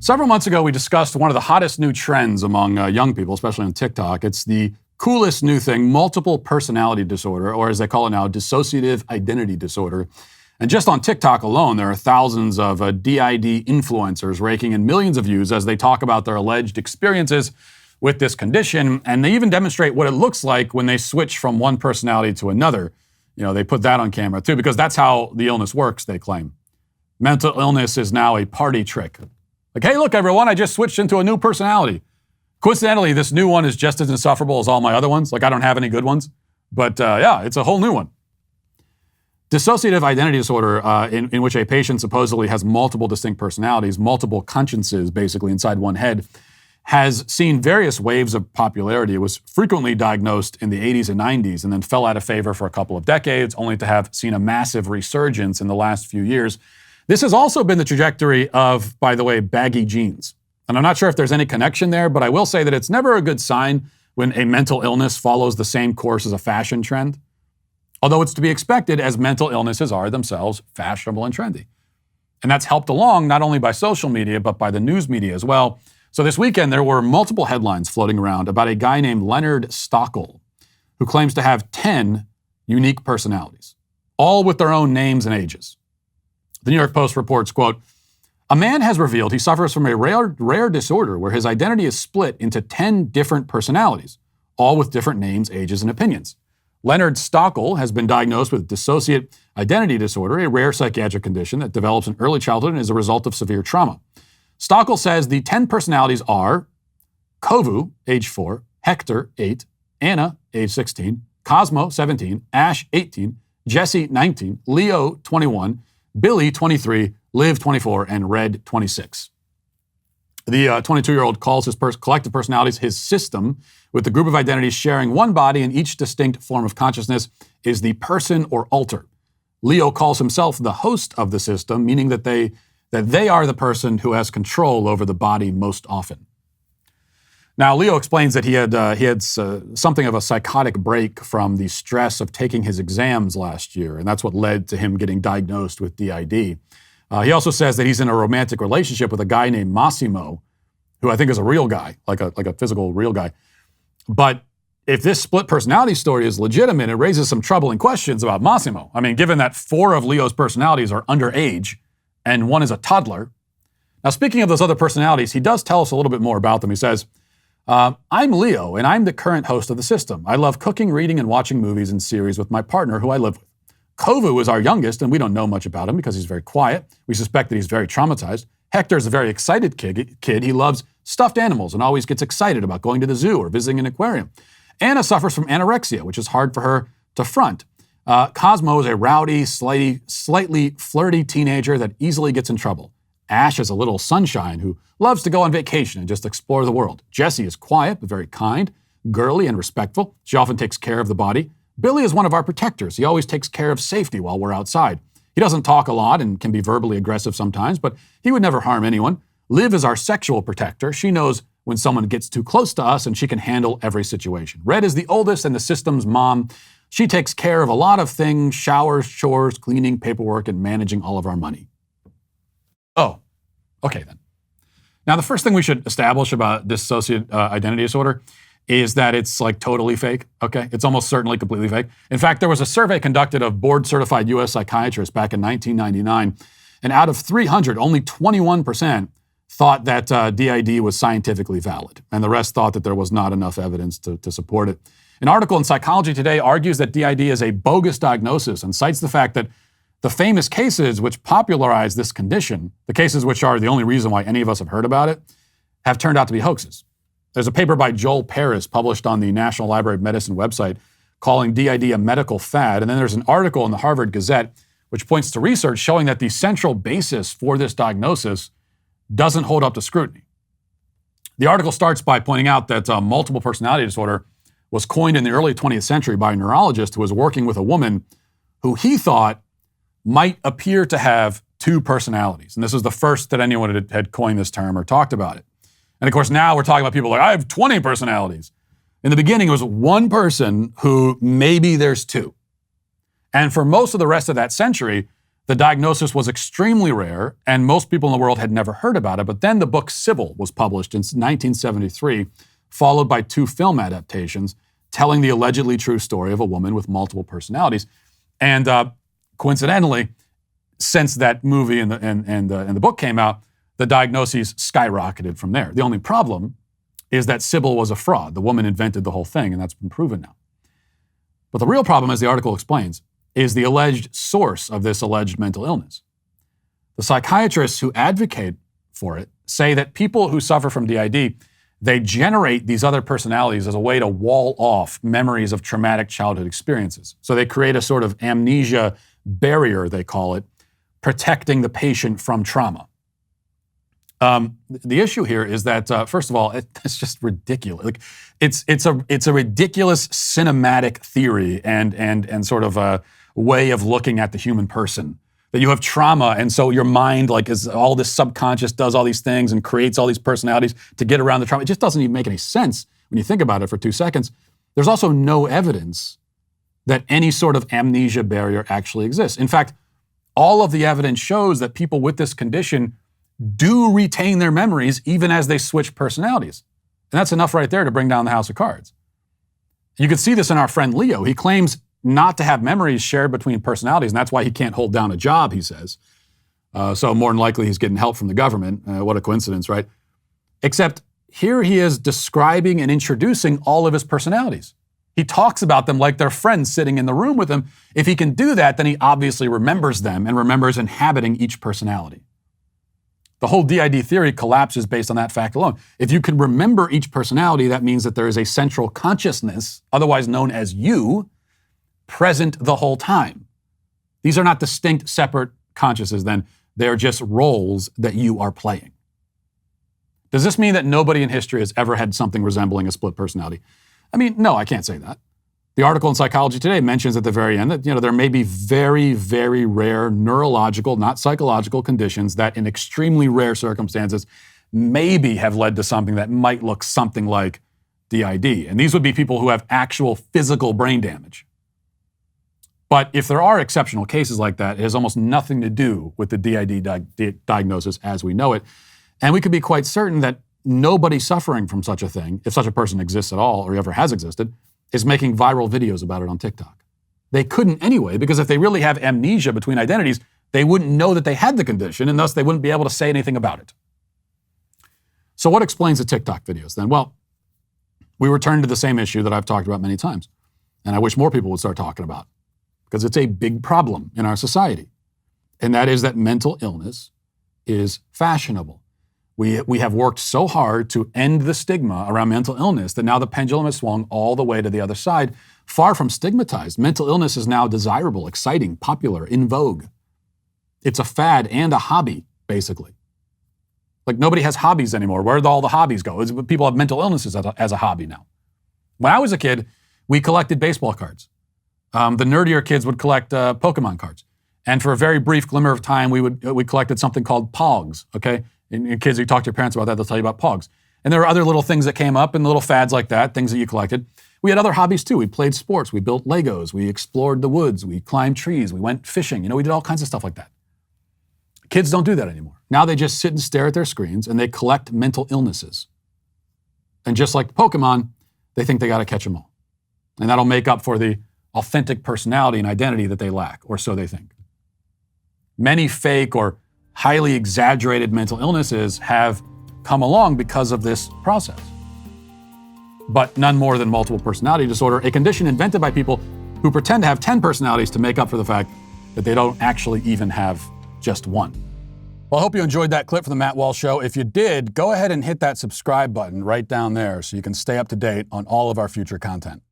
Several months ago, we discussed one of the hottest new trends among young people, especially on TikTok. It's the coolest new thing, multiple personality disorder, or as they call it now, dissociative identity disorder. And just on TikTok alone, there are thousands of DID influencers raking in millions of views as they talk about their alleged experiences with this condition. And they even demonstrate what it looks like when they switch from one personality to another. You know, they put that on camera too, because that's how the illness works, they claim. Mental illness is now a party trick. Like, hey, look, everyone, I just switched into a new personality. Coincidentally, this new one is just as insufferable as all my other ones. Like, I don't have any good ones. But yeah, it's a whole new one. Dissociative identity disorder, in which a patient supposedly has multiple distinct personalities, multiple consciences basically inside one head, has seen various waves of popularity. It was frequently diagnosed in the 80s and 90s and then fell out of favor for a couple of decades, only to have seen a massive resurgence in the last few years. This has also been the trajectory of, by the way, baggy jeans. And I'm not sure if there's any connection there, but I will say that it's never a good sign when a mental illness follows the same course as a fashion trend. Although it's to be expected, as mental illnesses are themselves fashionable and trendy. And that's helped along not only by social media, but by the news media as well. So this weekend, there were multiple headlines floating around about a guy named Leonard Stockel, who claims to have 10 unique personalities, all with their own names and ages. The New York Post reports, quote, "A man has revealed he suffers from a rare disorder where his identity is split into 10 different personalities, all with different names, ages, and opinions. Leonard Stockel has been diagnosed with dissociative identity disorder, a rare psychiatric condition that develops in early childhood and is a result of severe trauma. Stockel says the 10 personalities are Kovu, age 4, Hector, 8, Anna, age 16, Cosmo, 17, Ash, 18, Jesse, 19, Leo, 21, Billy, 23, Liv, 24, and Red, 26. The 22-year-old calls his collective personalities his system, with the group of identities sharing one body and each distinct form of consciousness is the person or alter. Leo calls himself the host of the system, meaning that they are the person who has control over the body most often. Now, Leo explains that he had something of a psychotic break from the stress of taking his exams last year, and that's what led to him getting diagnosed with DID. He also says that he's in a romantic relationship with a guy named Massimo, who I think is a real guy, like a physical real guy. But if this split personality story is legitimate, it raises some troubling questions about Massimo. I mean, given that 4 of Leo's personalities are underage and 1 is a toddler. Now, speaking of those other personalities, he does tell us a little bit more about them. He says, I'm Leo, and I'm the current host of the system. I love cooking, reading, and watching movies and series with my partner, who I live with. Kovu is our youngest, and we don't know much about him because he's very quiet. We suspect that he's very traumatized. Hector is a very excited kid. He loves stuffed animals and always gets excited about going to the zoo or visiting an aquarium. Anna suffers from anorexia, which is hard for her to front. Cosmo is a rowdy, slightly flirty teenager that easily gets in trouble. Ash is a little sunshine who loves to go on vacation and just explore the world. Jessie is quiet but very kind, girly, and respectful. She often takes care of the body. Billy is one of our protectors. He always takes care of safety while we're outside. He doesn't talk a lot and can be verbally aggressive sometimes, but he would never harm anyone. Liv is our sexual protector. She knows when someone gets too close to us and she can handle every situation. Red is the oldest and the system's mom. She takes care of a lot of things, showers, chores, cleaning, paperwork, and managing all of our money. Oh, okay then. Now, the first thing we should establish about dissociative identity disorder is that it's like totally fake, okay? It's almost certainly completely fake. In fact, there was a survey conducted of board-certified U.S. psychiatrists back in 1999, and out of 300, only 21% thought that DID was scientifically valid, and the rest thought that there was not enough evidence to support it. An article in Psychology Today argues that DID is a bogus diagnosis and cites the fact that the famous cases which popularized this condition, the cases which are the only reason why any of us have heard about it, have turned out to be hoaxes. There's a paper by Joel Paris published on the National Library of Medicine website calling DID a medical fad. And then there's an article in the Harvard Gazette which points to research showing that the central basis for this diagnosis doesn't hold up to scrutiny. The article starts by pointing out that multiple personality disorder was coined in the early 20th century by a neurologist who was working with a woman who he thought might appear to have 2 personalities. And this was the first that anyone had coined this term or talked about it. And of course, now we're talking about people like, I have 20 personalities. In the beginning, it was one person who maybe there's 2. And for most of the rest of that century, The diagnosis was extremely rare, and most people in the world had never heard about it. But then the book Sybil was published in 1973, followed by 2 film adaptations telling the allegedly true story of a woman with multiple personalities. And coincidentally, since that movie and the book came out, the diagnoses skyrocketed from there. The only problem is that Sybil was a fraud. The woman invented the whole thing, and that's been proven now. But the real problem, as the article explains, is the alleged source of this alleged mental illness. The psychiatrists who advocate for it say that people who suffer from DID, they generate these other personalities as a way to wall off memories of traumatic childhood experiences. So they create a sort of amnesia barrier, they call it, protecting the patient from trauma. The issue here is that, first of all, it's just ridiculous. Like, it's a ridiculous cinematic theory and sort of a way of looking at the human person. That you have trauma, and so your mind, like, is all this subconscious, does all these things and creates all these personalities to get around the trauma. It just doesn't even make any sense when you think about it for 2 seconds. There's also no evidence that any sort of amnesia barrier actually exists. In fact, all of the evidence shows that people with this condition do retain their memories even as they switch personalities. And that's enough right there to bring down the house of cards. You can see this in our friend Leo. He claims not to have memories shared between personalities, and that's why he can't hold down a job, he says. So more than likely he's getting help from the government. What a coincidence, right? Except here he is describing and introducing all of his personalities. He talks about them like they're friends sitting in the room with him. If he can do that, then he obviously remembers them and remembers inhabiting each personality. The whole DID theory collapses based on that fact alone. If you can remember each personality, that means that there is a central consciousness, otherwise known as you, present the whole time. These are not distinct, separate consciousnesses then. They're just roles that you are playing. Does this mean that nobody in history has ever had something resembling a split personality? I mean, no, I can't say that. The article in Psychology Today mentions at the very end that, there may be very, very rare neurological, not psychological conditions that in extremely rare circumstances maybe have led to something that might look something like DID. And these would be people who have actual physical brain damage. But if there are exceptional cases like that, it has almost nothing to do with the DID diagnosis as we know it. And we could be quite certain that nobody suffering from such a thing, if such a person exists at all or ever has existed, is making viral videos about it on TikTok. They couldn't anyway, because if they really have amnesia between identities, they wouldn't know that they had the condition, and thus they wouldn't be able to say anything about it. So what explains the TikTok videos then? Well, we return to the same issue that I've talked about many times, and I wish more people would start talking about, because it's a big problem in our society. And that is that mental illness is fashionable. We have worked so hard to end the stigma around mental illness that now the pendulum has swung all the way to the other side. Far from stigmatized, mental illness is now desirable, exciting, popular, in vogue. It's a fad and a hobby, basically. Like, nobody has hobbies anymore. Where do all the hobbies go? People have mental illnesses as a hobby now. When I was a kid, we collected baseball cards. The nerdier kids would collect Pokemon cards. And for a very brief glimmer of time, we collected something called Pogs, okay? And kids, you talk to your parents about that, they'll tell you about Pogs. And there were other little things that came up and little fads like that, things that you collected. We had other hobbies too. We played sports, we built Legos, we explored the woods, we climbed trees, we went fishing. We did all kinds of stuff like that. Kids don't do that anymore. Now they just sit and stare at their screens and they collect mental illnesses. And just like Pokemon, they think they got to catch them all. And that'll make up for the authentic personality and identity that they lack, or so they think. Many fake or highly exaggerated mental illnesses have come along because of this process. But none more than multiple personality disorder, a condition invented by people who pretend to have 10 personalities to make up for the fact that they don't actually even have just one. Well, I hope you enjoyed that clip from the Matt Walsh Show. If you did, go ahead and hit that subscribe button right down there so you can stay up to date on all of our future content.